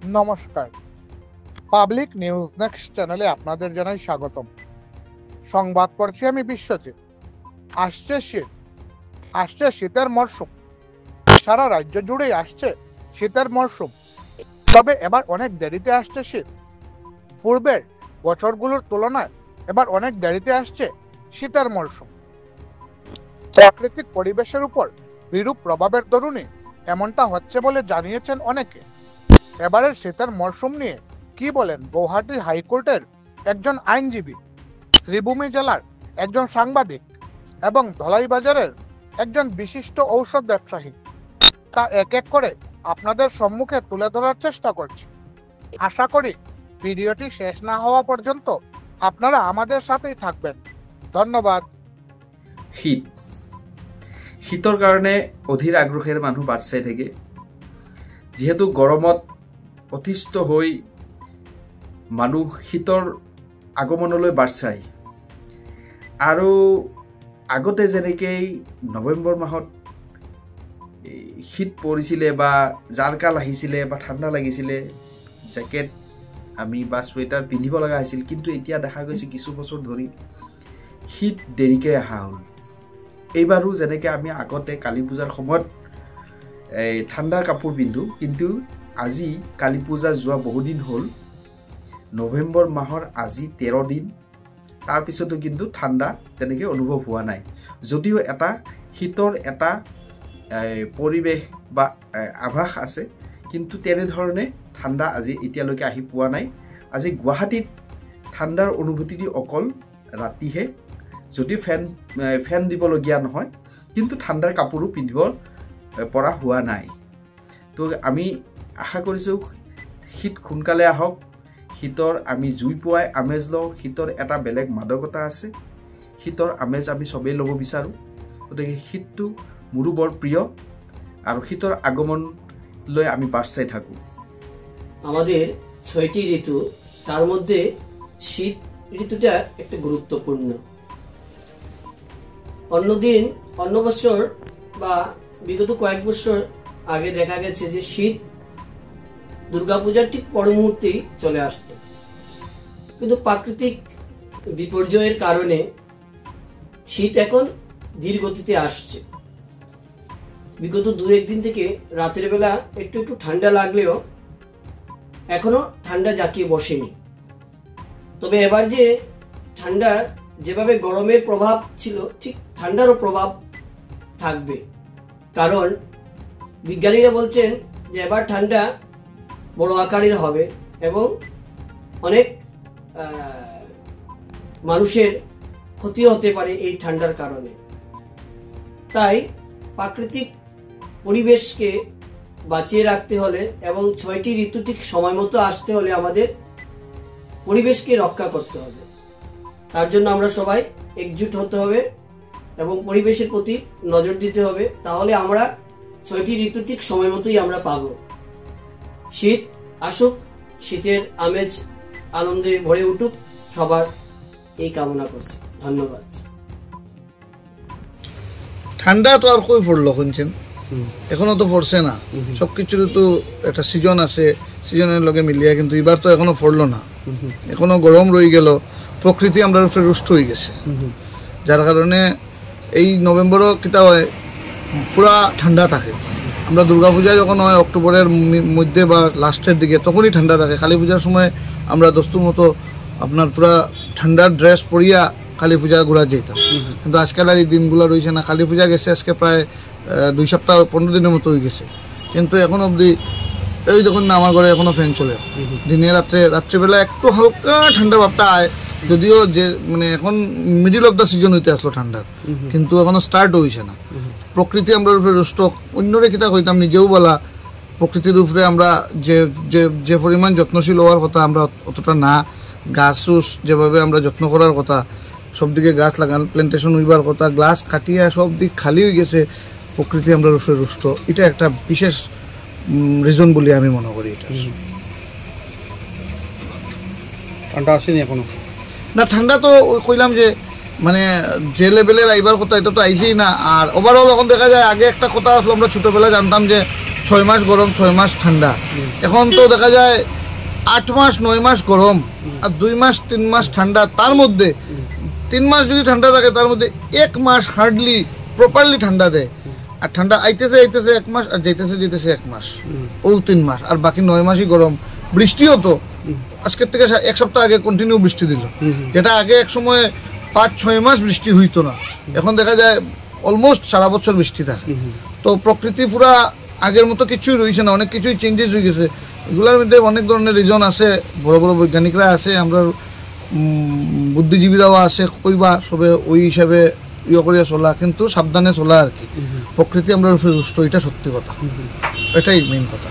নমস্কার, public news next চ্যানেলে আপনাদের জানাই স্বাগতম। সংবাদ পড়ছি আমি বিশ্বজিৎ। আসছে শীতের মরশুম। সারা রাজ্য জুড়েই আসছে শীতের মরশুম, তবে এবার অনেক দেরিতে আসছে শীত। পূর্বের বছরগুলোর তুলনায় এবার অনেক দেরিতে আসছে শীতের মরশুম। প্রাকৃতিক পরিবেশের উপর বিরূপ প্রভাবের দরুনই এমনটা হচ্ছে বলে জানিয়েছেন অনেকে। এবারের শীতের মরশুম নিয়ে কি বলেন গৌহাটি হাইকোর্টের একজন আইনজীবী, শ্রীভূমি জেলার একজন সাংবাদিক এবং ধলাইবাজারের একজন বিশিষ্ট ঔষধ ব্যবসায়ী, তা এক এক করে আপনাদের সম্মুখে তুলে ধরার চেষ্টা করছি। আশা করি ভিডিওটি শেষ না হওয়া পর্যন্ত আপনারা আমাদের সাথেই থাকবেন। ধন্যবাদ। শীতৰ কাৰণে অধীৰ আগ্ৰহেৰে মানুহ বাট চাই থাকে। যিহেতু গৰমত অতিষ্ঠ হৈ মানুহ শীতৰ আগমনলৈ বাট চায় আৰু আগতে যেনেকৈ নৱেম্বৰ মাহত শীত পৰিছিলে বা জাৰকাল আহিছিলে বা ঠাণ্ডা লাগিছিলে, জেকেট আমি বা চুৱেটাৰ পিন্ধিব লগা হৈছিল, কিন্তু এতিয়া দেখা গৈছে কিছু বছৰ ধৰি শীত দেৰিকৈ অহা হ'ল। এইবাৰো যেনেকৈ আমি আগতে কালী পূজাৰ সময়ত ঠাণ্ডাৰ কাপোৰ পিন্ধোঁ, কিন্তু আজি কালী পূজা যোৱা বহুদিন হ'ল, নৱেম্বৰ মাহৰ আজি 13 দিন, তাৰপিছতো কিন্তু ঠাণ্ডা তেনেকৈ অনুভৱ হোৱা নাই। যদিও এটা শীতৰ এটা পৰিৱেশ বা আভাস আছে, কিন্তু তেনেধৰণে ঠাণ্ডা আজি এতিয়ালৈকে আহি পোৱা নাই। আজি গুৱাহাটীত ঠাণ্ডাৰ অনুভূতি অকল ৰাতিহে, যদি ফেন দিবলগীয়া নহয়, কিন্তু ঠাণ্ডাৰ কাপোৰো পিন্ধিব পৰা হোৱা নাই। তো আমি আশা কৰিছোঁ শীত সোনকালে আহক, শীতৰ আমি জুই পোৱাই আমেজ লওঁ। শীতৰ এটা বেলেগ মাদকতা আছে, শীতৰ আমেজ আমি চবেই ল'ব বিচাৰোঁ। গতিকে শীতটো মোৰো বৰ প্ৰিয় আৰু শীতৰ আগমনলৈ আমি বাট চাই থাকোঁ। আমাদের 6টি ঋতু, তার মধ্যে শীত ঋতুটা একটা গুরুত্বপূর্ণ। অন্য বছর বা বিগত কয়েক বছর আগে দেখা গেছে যে শীত দুর্গাপূজার ঠিক পর মুহূর্তেই চলে আসতো, কিন্তু প্রাকৃতিক বিপর্যয়ের কারণে শীত এখন ধীর গতিতে আসছে। বিগত 2-1 দিন থেকে রাতের বেলা একটু একটু ঠান্ডা লাগলেও এখনো ঠান্ডা জাঁকিয়ে বসেনি। তবে এবার যে ঠান্ডার যেভাবে গরমের প্রভাব ছিল, ঠিক ঠান্ডারও প্রভাব থাকবে। কারণ বিজ্ঞানীরা বলছেন যে এবার ঠান্ডা বড় আকারের হবে এবং অনেক মানুষের ক্ষতি হতে পারে এই ঠান্ডার কারণে। তাই প্রাকৃতিক পরিবেশকে বাঁচিয়ে রাখতে হলে এবং 6টি ঋতু ঠিক সময় মতো আসতে হলে আমাদের পরিবেশকে রক্ষা করতে হবে। তার জন্য আমরা সবাই একজুট হতে হবে এবং পরিবেশের প্রতি নজর দিতে হবে। তাহলে আমরা 6টি ঋতু ঠিক সময় মতোই আমরা পাবো। শীত আসুক, শীতের আমেজ আনন্দে ভরে উঠুক, সবার এই কামনা করছি। ধন্যবাদ। ঠান্ডা তো আর কই পড়লো শুনছেন, এখনো তো পড়ছে না। সবকিছুর তো একটা সিজন আছে, সিজনের লগে মিলিয়ে, কিন্তু এবার তো এখনো পড়লো না, এখনো গরম রয়ে গেল। প্রকৃতি আমরা উপরে রুষ্ট হয়ে গেছে, যার কারণে এই নভেম্বরও কিতা হয় পুরা ঠান্ডা থাকে। আমরা দুর্গাপূজা যখন হয় অক্টোবরের মধ্যে বা লাস্টের দিকে, তখনই ঠান্ডা থাকে। কালী পূজার সময় আমরা দস্তুর মতো আপনার পুরা ঠান্ডার ড্রেস পরিয়া কালী পূজা ঘোরা যেতাম, কিন্তু আজকাল আর এই দিনগুলো রয়েছে না। কালী পূজা গেছে আজকে প্রায় 2 সপ্তাহ 15 দিনের মতো হয়ে গেছে, কিন্তু এখন অবধি এই দেখুন না, আমার ঘরে এখনো ফ্যান চলে। দিনে রাত্রেবেলা একটু হালকা ঠান্ডা ভাবটা আয়, যদিও যে মানে এখন মিডিল অফ দ্য সিজন হইতে আসলো ঠান্ডার, কিন্তু এখনো স্টার্ট হয়েছে না। প্রকৃতি আমরা উপরে রুষ্ট। অন্যরে কিতা কইতাম, নিজেও বলা, প্রকৃতির উপরে আমরা যে পরিমাণ যত্নশীল হওয়ার কথা আমরা অতটা না। গাছ যেভাবে আমরা যত্ন করার কথা, সব দিকে গাছ লাগান, প্ল্যান্টেশন হইবার কথা, গাছ কাটিয়া সব দিক খালি হয়ে গেছে। প্রকৃতি আমরা উপরে রুষ্ট, এটা একটা বিশেষ রিজন বলে আমি মনে করি। এটা ঠান্ডা আসেনি এখনো না, ঠান্ডা তো কইলাম যে মানে যে লেভেলের আইবার কথা, এটা তো আইছেই না। আর ওভারঅল এখন দেখা যায়, আগে একটা কথা আসলো, আমরা ছোটোবেলা জানতাম যে 6 মাস গরম 6 মাস ঠান্ডা। এখন তো দেখা যায় 8 মাস 9 মাস গরম আর 2 মাস 3 মাস ঠান্ডা। তার মধ্যে 3 মাস যদি ঠান্ডা থাকে তার মধ্যে 1 মাস হার্ডলি প্রপারলি ঠান্ডা দেয়। আর ঠান্ডা আইতেছে 1 মাস আর যাইতেছে 1 মাস, ও 3 মাস, আর বাকি 9 মাসই গরম। বৃষ্টিও তো আজকের থেকে 1 সপ্তাহ আগে কন্টিনিউ বৃষ্টি দিল, যেটা আগে এক সময় 5-6 মাস বৃষ্টি হইতো না, এখন দেখা যায় অলমোস্ট সারা বছর বৃষ্টি থাকে। তো প্রকৃতি পুরা আগের মতো কিছুই রয়েছে না, অনেক কিছুই চেঞ্জেস হয়ে গেছে। এগুলোর মধ্যে অনেক ধরনের রিজন আছে, বড় বড় বৈজ্ঞানিকরা আছে, আমরা বুদ্ধিজীবীরাও আছে, কইবা সবে ওই হিসাবে করিয়া চলা, কিন্তু সাবধানে চলা আর কি। প্রকৃতি আমরা রুষ্ট, এটা সত্যি কথা, এটাই মেইন কথা।